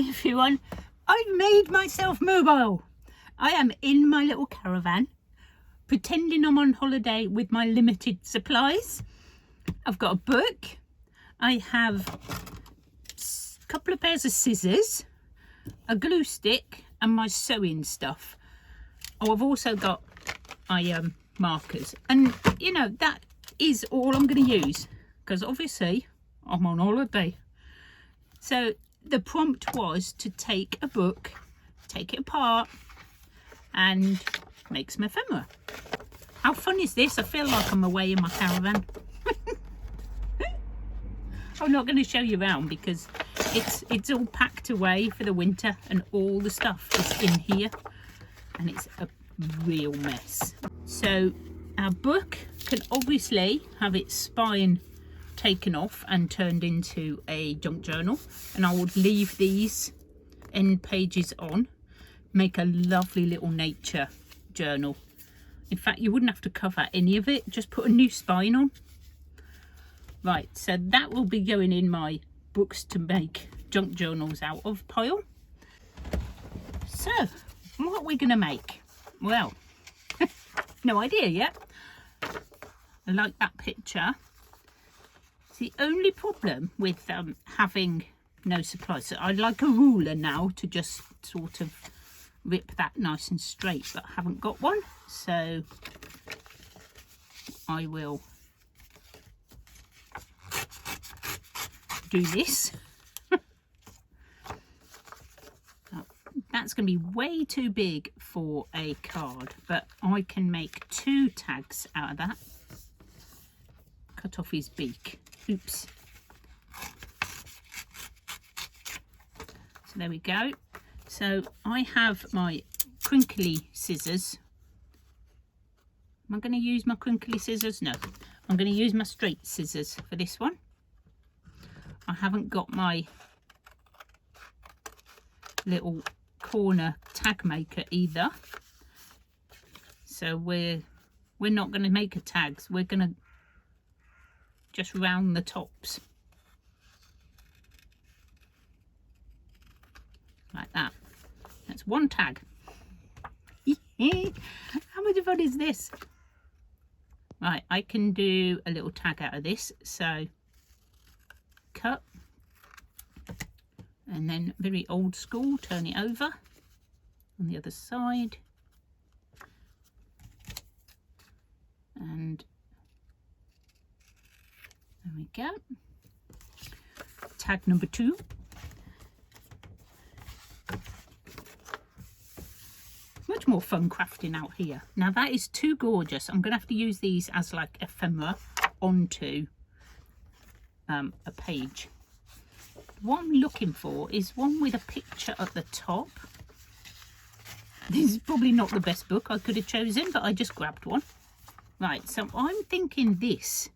Hi everyone, I've made myself mobile. I am in my little caravan, pretending I'm on holiday with my limited supplies. I've got a book, I have a couple of pairs of scissors, a glue stick and my sewing stuff. Oh, I've also got my markers, and you know, that is all I'm going to use because obviously I'm on holiday. So the prompt was to take a book, take it apart and make some ephemera. How fun is this? I feel like I'm away in my caravan. I'm not going to show you around because it's all packed away for the winter and all the stuff is in here and it's a real mess. So our book can obviously have its spine taken off and turned into a junk journal, and I would leave these end pages on, make a lovely little nature journal. In fact, you wouldn't have to cover any of it, just put a new spine on. Right, so that will be going in my books to make junk journals out of pile. So what are we going to make? Well, no idea yet. I like that picture. The only problem with having no supplies, so I'd like a ruler now to just sort of rip that nice and straight, but I haven't got one, so I will do this. That's going to be way too big for a card, but I can make 2 tags out of that. Cut off his beak. Oops. So there we go. So I have my crinkly scissors. Am I going to use my crinkly scissors? No. I'm going to use my straight scissors for this one. I haven't got my little corner tag maker either. So we're not going to make a tags. We're going to just round the tops like that. That's 1 tag. How much fun is this? Right, I can do a little tag out of this. So cut and then very old school, turn it over on the other side and there we go. Tag number 2. Much more fun crafting out here. Now that is too gorgeous. I'm going to have to use these as like ephemera onto a page. What I'm looking for is one with a picture at the top. This is probably not the best book I could have chosen, but I just grabbed one. Right, so I'm thinking this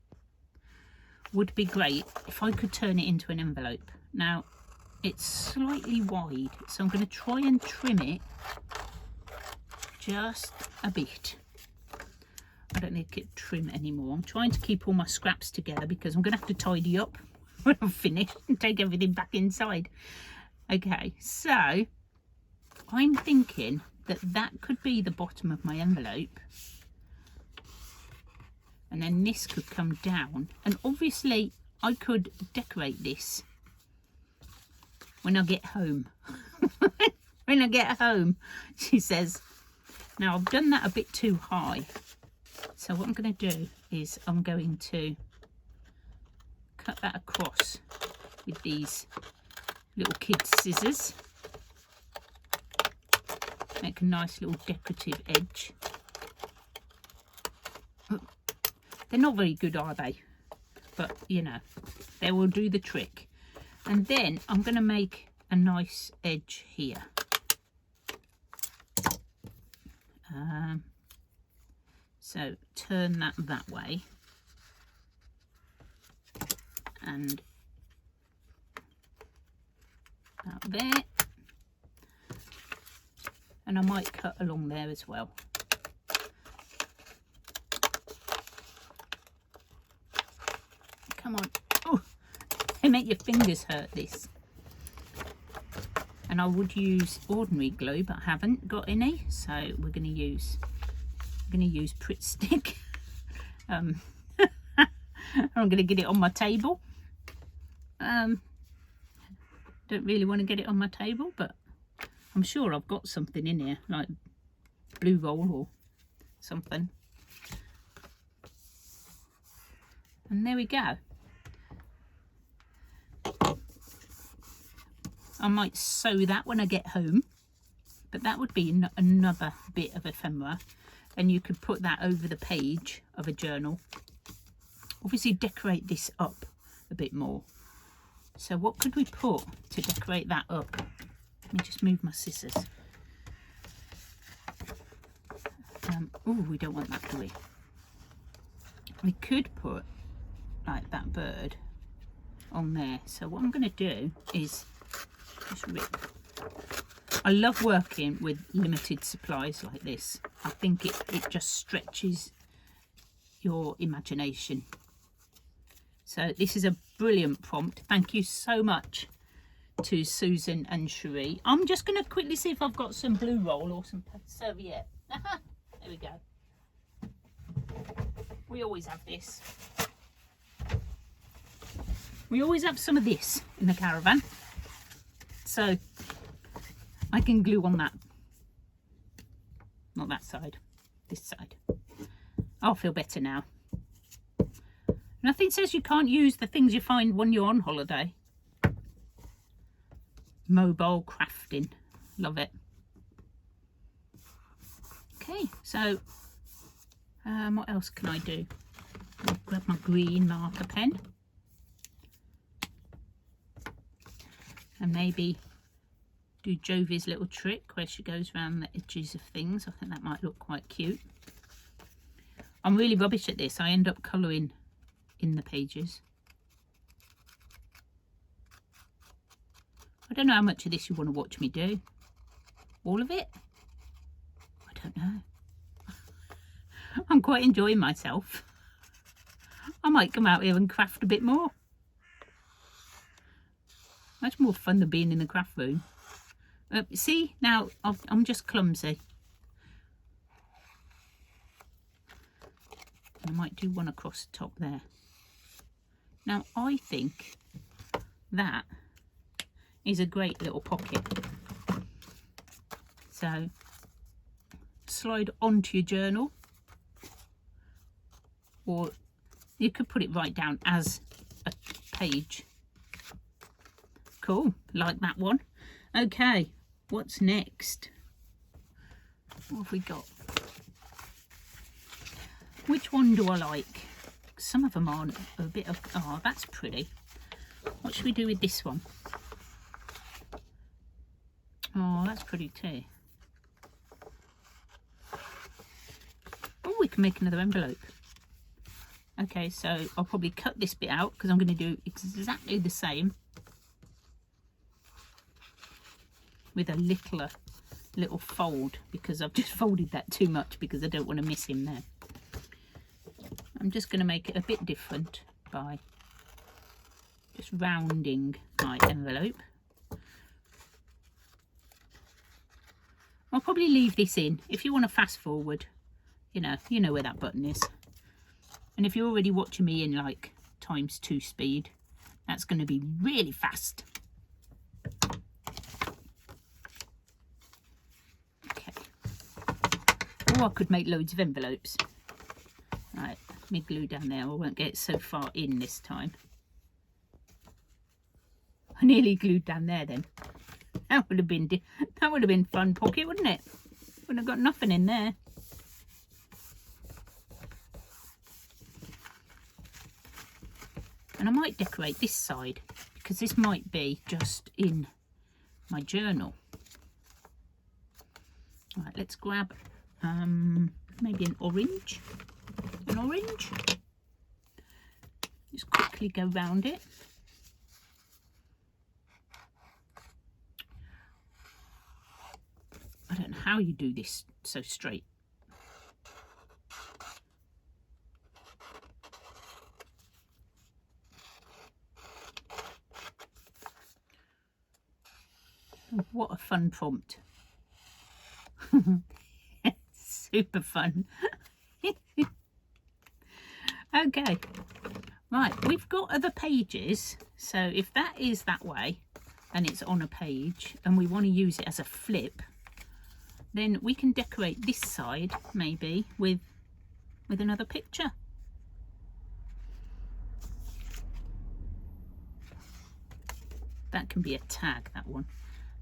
would be great if I could turn it into an envelope. Now it's slightly wide, so I'm going to try and trim it just a bit. I don't need to trim anymore. I'm trying to keep all my scraps together because I'm going to have to tidy up when I'm finished and take everything back inside. Okay, so I'm thinking that could be the bottom of my envelope. And then this could come down, and obviously I could decorate this when I get home. When I get home, she says. Now I've done that a bit too high, so what I'm going to do is I'm going to cut that across with these little kid scissors. Make a nice little decorative edge. They're not very good, are they? But, you know, they will do the trick. And then I'm going to make a nice edge here. So turn that way. And about there. And I might cut along there as well. Come on. Oh, they make your fingers hurt, this. And I would use ordinary glue, but I haven't got any, so we're going to use Pritt Stick. I'm going to get it on my table. Don't really want to get it on my table, but I'm sure I've got something in here, like blue roll or something. And there we go. I might sew that when I get home, but that would be another bit of ephemera, and you could put that over the page of a journal. Obviously decorate this up a bit more. So what could we put to decorate that up? Let me just move my scissors. Oh, we don't want that, do we? We could put like that bird on there. So what I'm going to do is just rip. I love working with limited supplies like this. I think it just stretches your imagination. So this is a brilliant prompt. Thank you so much to Susan and Sheree. I'm just going to quickly see if I've got some blue roll or some serviette. There we go. We always have this. We always have some of this in the caravan. So I can glue on that. Not that side, this side. I'll feel better now. Nothing says you can't use the things you find when you're on holiday. Mobile crafting. Love it. Okay, so what else can I do? I'll grab my green marker pen. And maybe do Jovi's little trick where she goes around the edges of things. I think that might look quite cute. I'm really rubbish at this. I end up colouring in the pages. I don't know how much of this you want to watch me do. All of it? I don't know. I'm quite enjoying myself. I might come out here and craft a bit more. Much more fun than being in the craft room. See, now I'm just clumsy. I might do one across the top there. Now I think that is a great little pocket. So slide onto your journal, or you could put it right down as a page. Cool, like that one. Okay, what's next? What have we got? Which one do I like? Some of them are a bit of, oh, that's pretty. What should we do with this one? Oh, that's pretty too. Oh, we can make another envelope. Okay, so I'll probably cut this bit out because I'm going to do exactly the same with a little fold, because I've just folded that too much because I don't want to miss him there. I'm just going to make it a bit different by just rounding my envelope. I'll probably leave this in. If you want to fast forward, you know where that button is. And if you're already watching me in like ×2 speed, that's going to be really fast. Okay. Or I could make loads of envelopes. Right, let me glue down there. I won't get so far in this time. I nearly glued down there then. That would have been fun pocket, wouldn't it? Wouldn't have got nothing in there. And I might decorate this side because this might be just in my journal. All right, let's grab maybe an orange. An orange. Just quickly go round it. I don't know how you do this so straight. What a fun prompt. Super fun. Okay, right, we've got other pages, so if that is that way and it's on a page and we want to use it as a flip, then we can decorate this side maybe with another picture. That can be a tag, that one.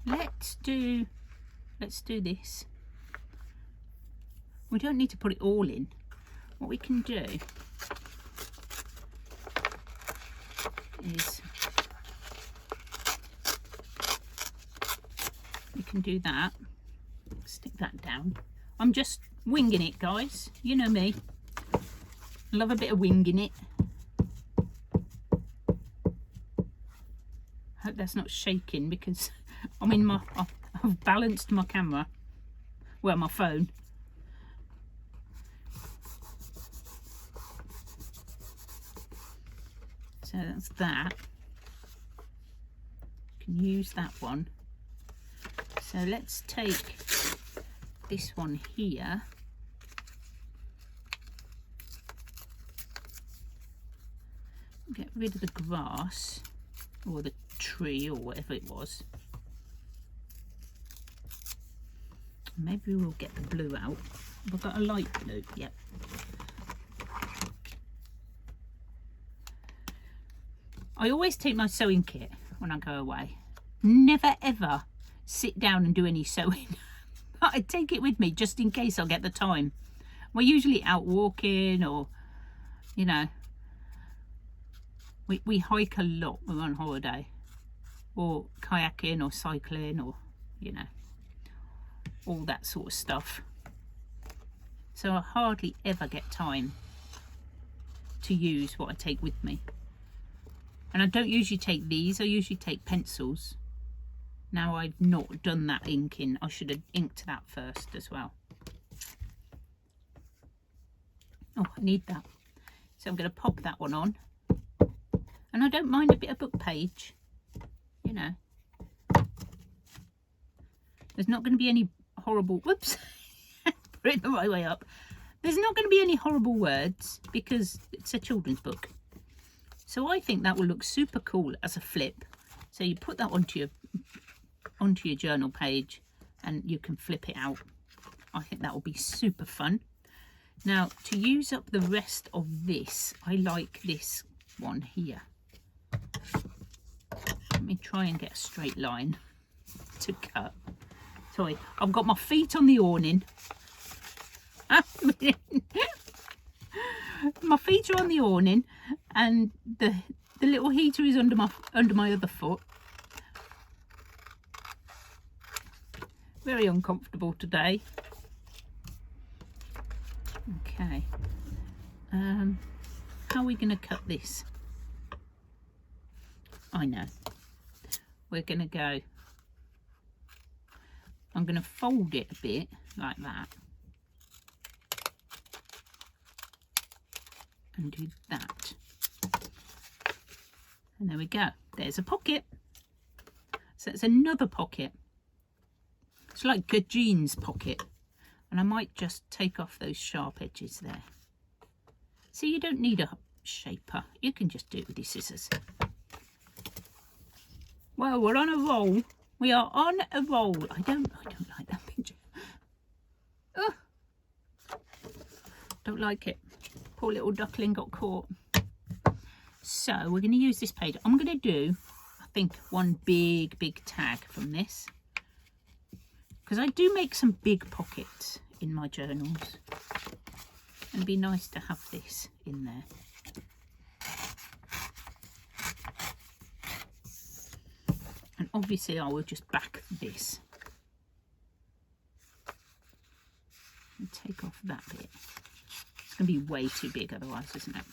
Let's do this. We don't need to put it all in. What we can do is we can do that. Stick that down. I'm just winging it, guys. You know me. Love a bit of winging it. Hope that's not shaking because I'm in my. I've balanced my camera. Well, my phone. So that's that. Can use that one. So let's take this one here. Get rid of the grass or the tree or whatever it was. Maybe we'll get the blue out. We've got a light blue, yep. I always take my sewing kit when I go away. Never ever sit down and do any sewing. But I take it with me just in case I'll get the time. We're usually out walking or, you know, we hike a lot when we're on holiday. Or kayaking or cycling or, you know, all that sort of stuff. So I hardly ever get time to use what I take with me. And I don't usually take these, I usually take pencils. Now I've not done that inking, I should have inked that first as well. Oh, I need that. So I'm going to pop that one on. And I don't mind a bit of book page, you know. There's not going to be any horrible, whoops, put it the right way up. There's not going to be any horrible words because it's a children's book. So I think that will look super cool as a flip. So you put that onto your journal page and you can flip it out. I think that will be super fun. Now to use up the rest of this, I like this one here. Let me try and get a straight line to cut. Sorry, I've got my feet on the awning. My feet are on the awning and the little heater is under my other foot. Very uncomfortable today. Okay. How are we going to cut this? I know. We're going to go. I'm going to fold it a bit like that. And do that. And there we go. There's a pocket. So it's another pocket. It's like a jeans pocket. And I might just take off those sharp edges there. So you don't need a shaper. You can just do it with your scissors. Well, we're on a roll. We are on a roll. I don't like that picture. Oh, don't like it. Poor little duckling got caught. So we're going to use this page. I'm going to do, I think, one big tag from this. Because I do make some big pockets in my journals. And it'd be nice to have this in there. And obviously I will just back this. And take off that bit. It's going to be way too big otherwise, isn't it?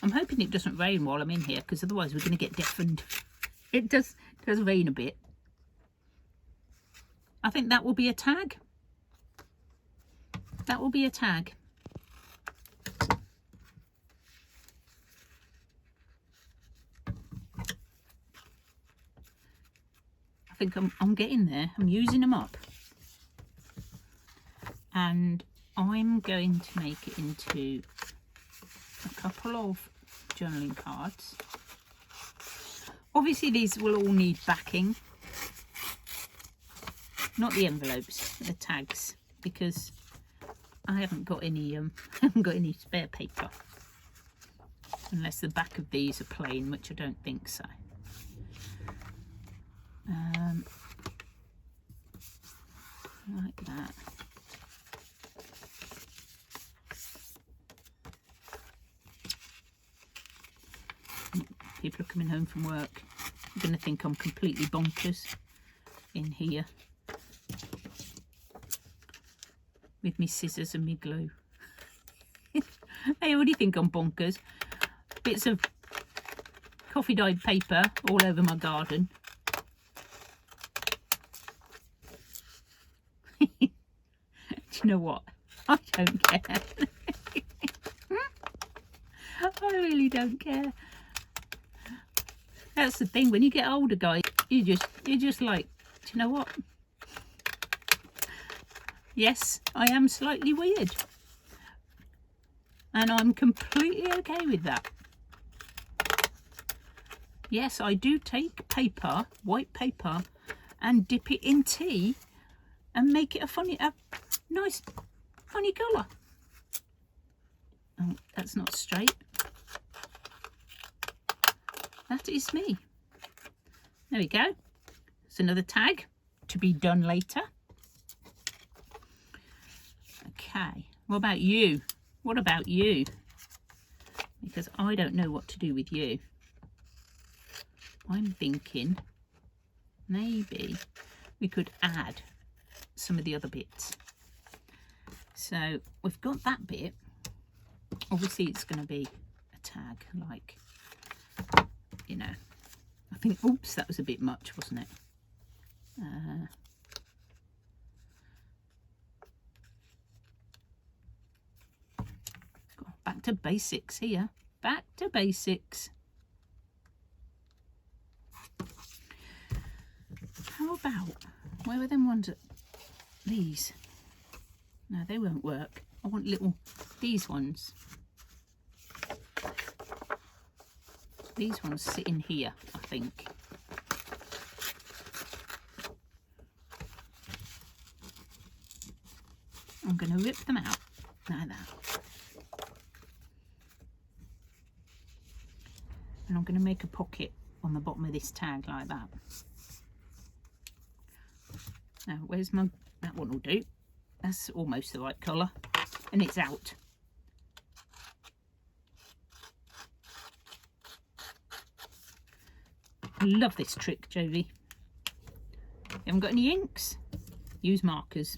I'm hoping it doesn't rain while I'm in here, because otherwise we're going to get deafened. It does rain a bit. I think that will be a tag. That will be a tag. I think I'm getting there. I'm using them up. And I'm going to make it into a couple of journaling cards. Obviously these will all need backing. Not the envelopes, the tags, because I haven't got any spare paper. Unless the back of these are plain, which I don't think so. Like that. People are coming home from work. They're going to think I'm completely bonkers in here with me scissors and me glue. They already think I'm bonkers. Bits of coffee dyed paper all over my garden. Do you know what? I don't care. I really don't care. That's the thing, when you get older, guys, you're just like, do you know what? Yes, I am slightly weird. And I'm completely okay with that. Yes, I do take paper, white paper, and dip it in tea and make it a nice, funny colour. Oh, that's not straight. That is me. There we go. It's another tag to be done later. Okay, what about you? What about you? Because I don't know what to do with you. I'm thinking maybe we could add some of the other bits. So we've got that bit. Obviously it's going to be a tag, like, you know, I think, oops, that was a bit much, wasn't it? Back to basics here. Back to basics. How about, where were them ones? These? No, they won't work. I want these ones. These ones sit in here, I think. I'm going to rip them out like that. And I'm going to make a pocket on the bottom of this tag like that. Now, where's my, that one will do. That's almost the right colour. And it's out. I love this trick, Jovi. You haven't got any inks? Use markers.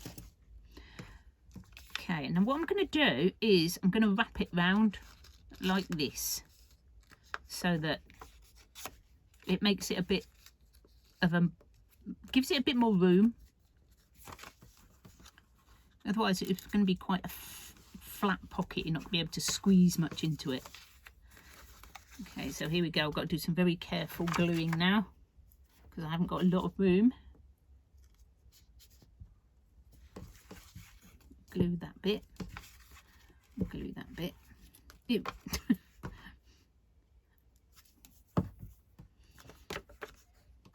Okay, and then what I'm going to do is I'm going to wrap it round like this, so that it makes it a bit of a, gives it a bit more room. Otherwise it's going to be quite a flat pocket. You're not going to be able to squeeze much into it. Okay, so here we go. I've got to do some very careful gluing now because I haven't got a lot of room. Glue that bit. Glue that bit. Ew.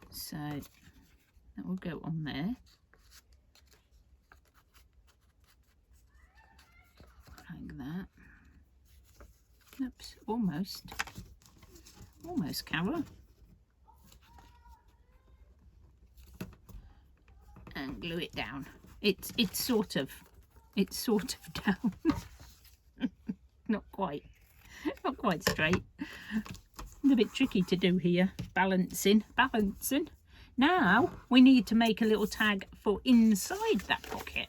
So that will go on there. Like that. Oops, almost. Almost, Carol. And glue it down. It's sort of down. Not quite straight. It's a bit tricky to do here. Balancing. Now we need to make a little tag for inside that pocket.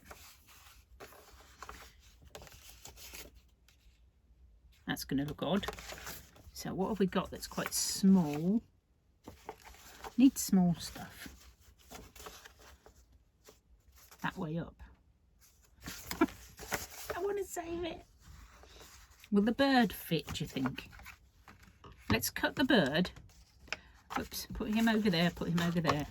That's going to look odd. So what have we got that's quite small? Need small stuff. That way up. I want to save it. Will the bird fit, do you think? Let's cut the bird. Oops, put him over there, put him over there.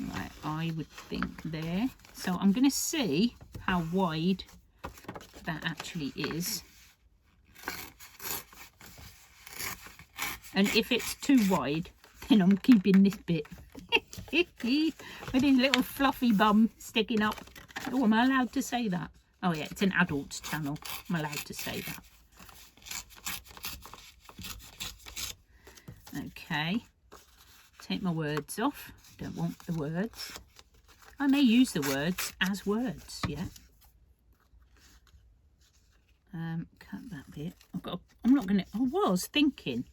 Right, I would think there. So I'm going to see how wide that actually is. And if it's too wide, then I'm keeping this bit. With his little fluffy bum sticking up. Oh, am I allowed to say that? Oh yeah, it's an adult's channel. I'm allowed to say that. Okay. Take my words off. Don't want the words. I may use the words as words, yeah. Cut that bit. I was thinking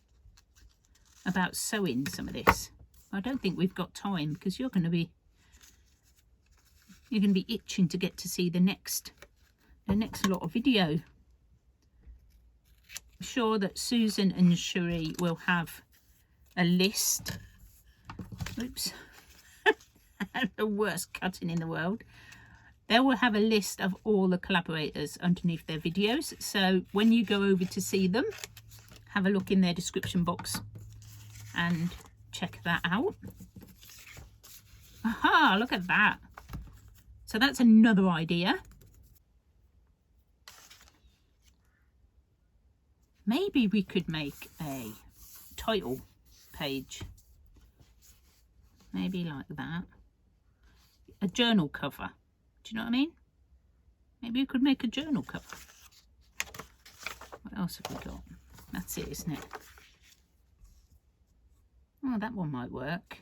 about sewing some of this. I don't think we've got time because you're going to be itching to get to see the next lot of video. I'm sure that Susan and Sheree will have a list. Oops. The worst cutting in the world. They will have a list of all the collaborators underneath their videos. So when you go over to see them, have a look in their description box and check that out. Aha, look at that. So that's another idea. Maybe we could make a title page. Maybe like that. A journal cover. Do you know what I mean? Maybe we could make a journal cover. What else have we got? That's it, isn't it? Oh, that one might work.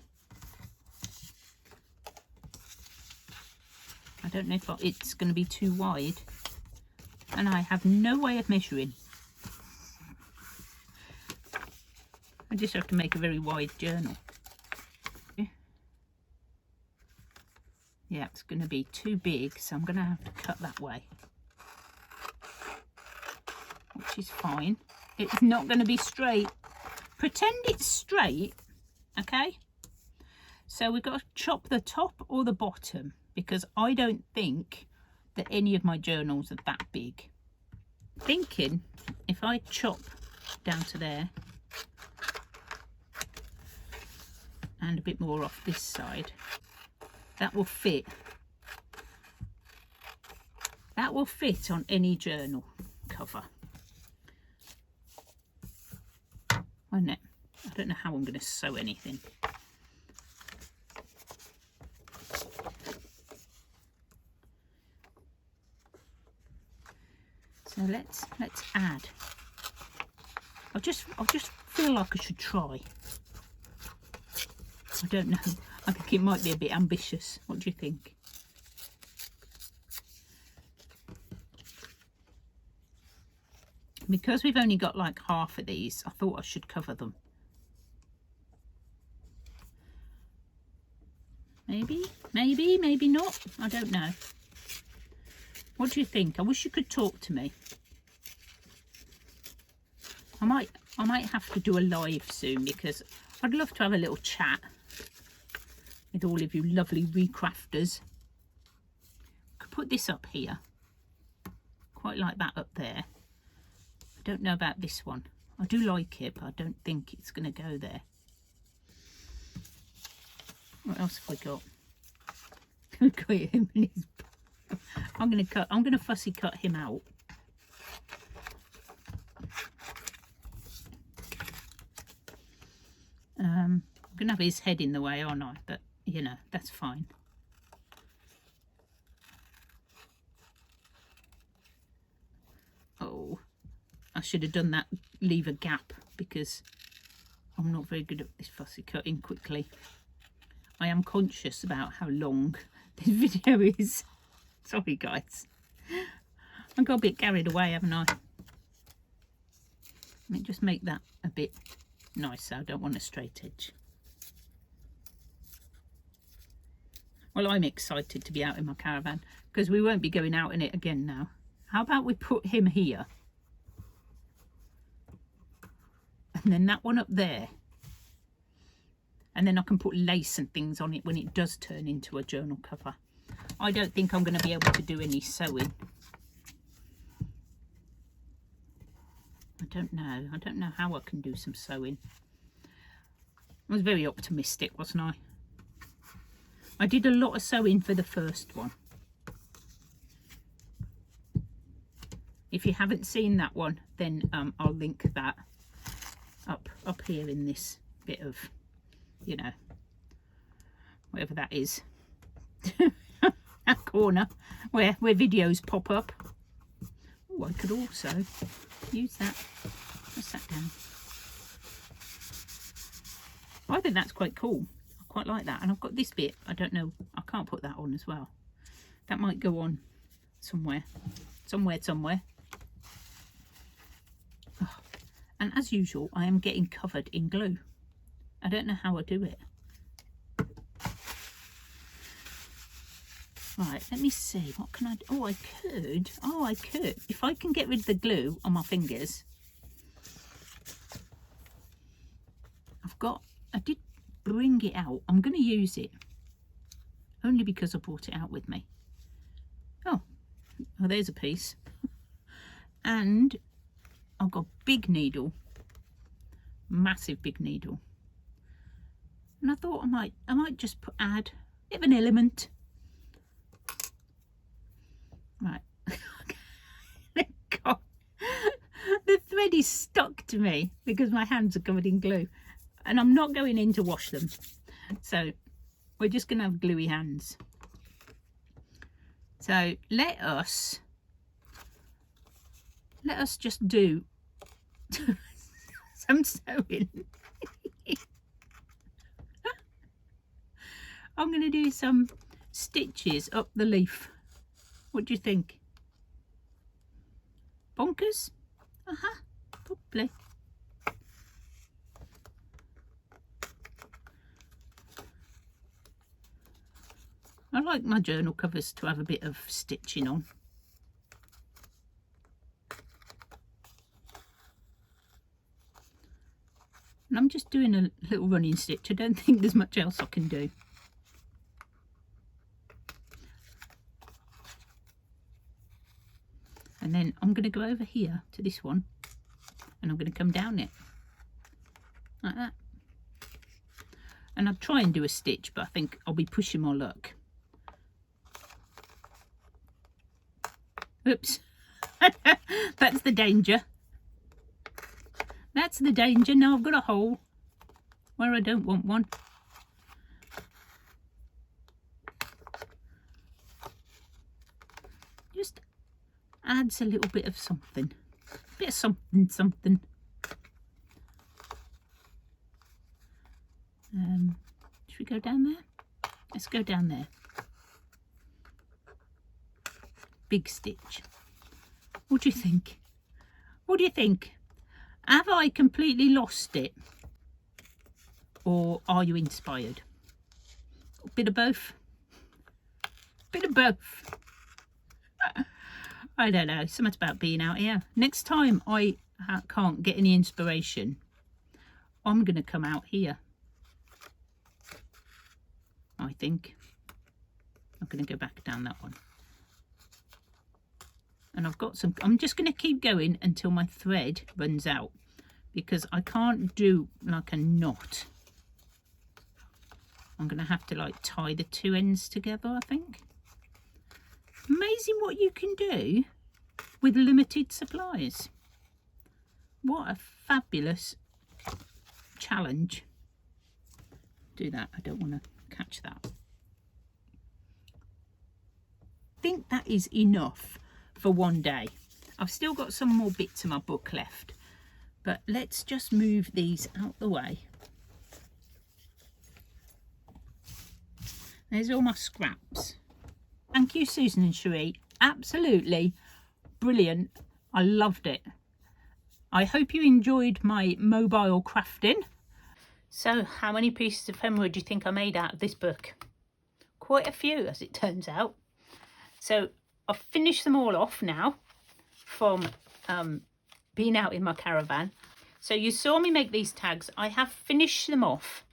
I don't know if it's going to be too wide. And I have no way of measuring. I just have to make a very wide journal. Yeah, it's going to be too big, so I'm going to have to cut that way. Which is fine. It's not going to be straight. Pretend it's straight, okay? So we've got to chop the top or the bottom, because I don't think that any of my journals are that big. Thinking if I chop down to there and a bit more off this side, that will fit. That will fit on any journal cover. Won't it? I don't know how I'm going to sew anything. So let's add. I just feel like I should try. I don't know. I think it might be a bit ambitious. What do you think? Because we've only got like half of these, I thought I should cover them. Maybe, maybe not. I don't know. What do you think? I wish you could talk to me. I might have to do a live soon, because I'd love to have a little chat with all of you lovely recrafters. I could put this up here. Quite like that up there. I don't know about this one. I do like it, but I don't think it's going to go there. What else have I got? Look at him and his... I'm going to fussy cut him out. I'm going to have his head in the way, aren't I? But, you know, that's fine. Oh, I should have done that, leave a gap, because I'm not very good at this fussy cutting quickly. I am conscious about how long this video is. Sorry, guys. I got a bit carried away, haven't I? Let me just make that a bit nicer. I don't want a straight edge. Well, I'm excited to be out in my caravan, because we won't be going out in it again now. How about we put him here? And then that one up there. And then I can put lace and things on it when it does turn into a journal cover. I don't think I'm going to be able to do any sewing. I don't know how I can do some sewing. I was very optimistic, wasn't I? I did a lot of sewing for the first one. If you haven't seen that one, then I'll link that up here in this bit of, you know, whatever that is. That corner where videos pop up. Oh, I could also use that. What's that down? I think that's quite cool. I quite like that. And I've got this bit. I don't know. I can't put that on as well. That might go on somewhere. Somewhere. Oh. And as usual, I am getting covered in glue. I don't know how I do it. Right, let me see. What can I do? Oh, I could. Oh, I could. If I can get rid of the glue on my fingers. I did bring it out. I'm going to use it. Only because I brought it out with me. Oh, there's a piece. And I've got a big needle. Massive big needle. And I thought I might just add a bit of an element. Right. God. The thread is stuck to me because my hands are covered in glue. And I'm not going in to wash them. So we're just going to have gluey hands. So let us just do some sewing. I'm going to do some stitches up the leaf. What do you think? Bonkers? Probably. I like my journal covers to have a bit of stitching on. And I'm just doing a little running stitch. I don't think there's much else I can do. And then I'm going to go over here to this one and I'm going to come down it like that. And I'll try and do a stitch, but I think I'll be pushing my luck. Oops. That's the danger. That's the danger. Now I've got a hole where I don't want one. Just adds a little bit of something. A bit of something. Should we go down there? Let's go down there. Big stitch. What do you think? What do you think? Have I completely lost it? Or are you inspired? A bit of both. Bit of both. I don't know. Something about being out here. Next time I can't get any inspiration, I'm going to come out here. I think. I'm going to go back down that one. And I've got some, I'm just going to keep going until my thread runs out because I can't do like a knot. I'm going to have to like tie the two ends together, I think. Amazing what you can do with limited supplies. What a fabulous challenge. Do that. I don't want to catch that. I think that is enough for one day. I've still got some more bits of my book left, but let's just move these out the way. There's all my scraps. Thank you, Susan and Sheree. Absolutely brilliant. I loved it. I hope you enjoyed my mobile crafting. So how many pieces of ephemera do you think I made out of this book? Quite a few, as it turns out. So I've finished them all off now from being out in my caravan. So you saw me make these tags. I have finished them off.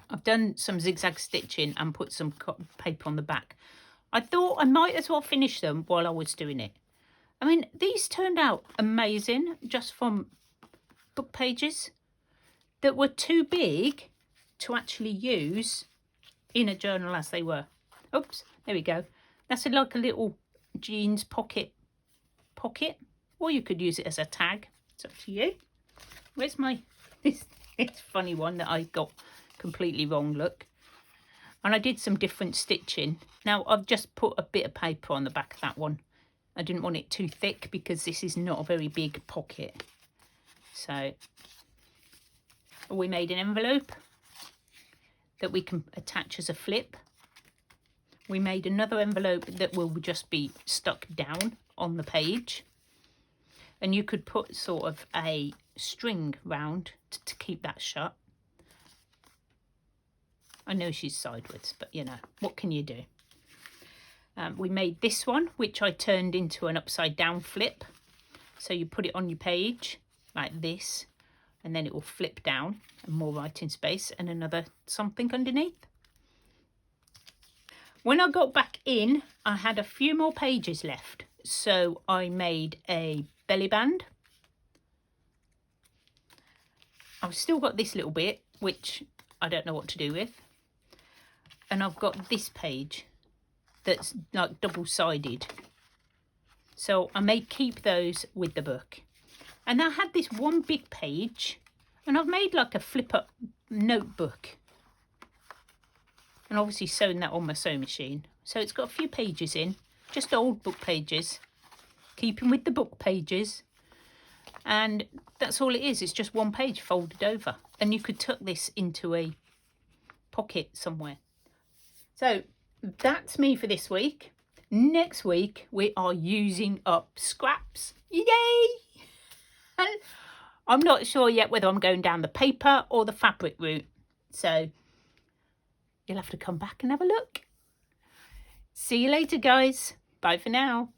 I've done some zigzag stitching and put some paper on the back. I thought I might as well finish them while I was doing it. I mean, these turned out amazing just from book pages. that were too big to actually use in a journal as they were. Oops, there we go. That's like a little jeans pocket, or you could use it as a tag. It's up to you. Where's my this funny one that I got completely wrong, look. And I did some different stitching. Now I've just put a bit of paper on the back of that one. I didn't want it too thick because this is not a very big pocket. So we made an envelope that we can attach as a flip. We made another envelope that will just be stuck down on the page. And you could put sort of a string round to keep that shut. I know she's sideways, but you know, what can you do? We made this one, which I turned into an upside down flip. So you put it on your page like this, and then it will flip down and more writing space and another something underneath. When I got back in, I had a few more pages left. So I made a belly band. I've still got this little bit, which I don't know what to do with. And I've got this page that's like double-sided. So I may keep those with the book. And I had this one big page, and I've made like a flip-up notebook. And obviously sewn that on my sewing machine. So it's got a few pages in, just old book pages. Keeping with the book pages. And that's all it is. It's just one page folded over. And you could tuck this into a pocket somewhere. So that's me for this week. Next week we are using up scraps. Yay! And I'm not sure yet whether I'm going down the paper or the fabric route. So you'll have to come back and have a look. See you later, guys. Bye for now.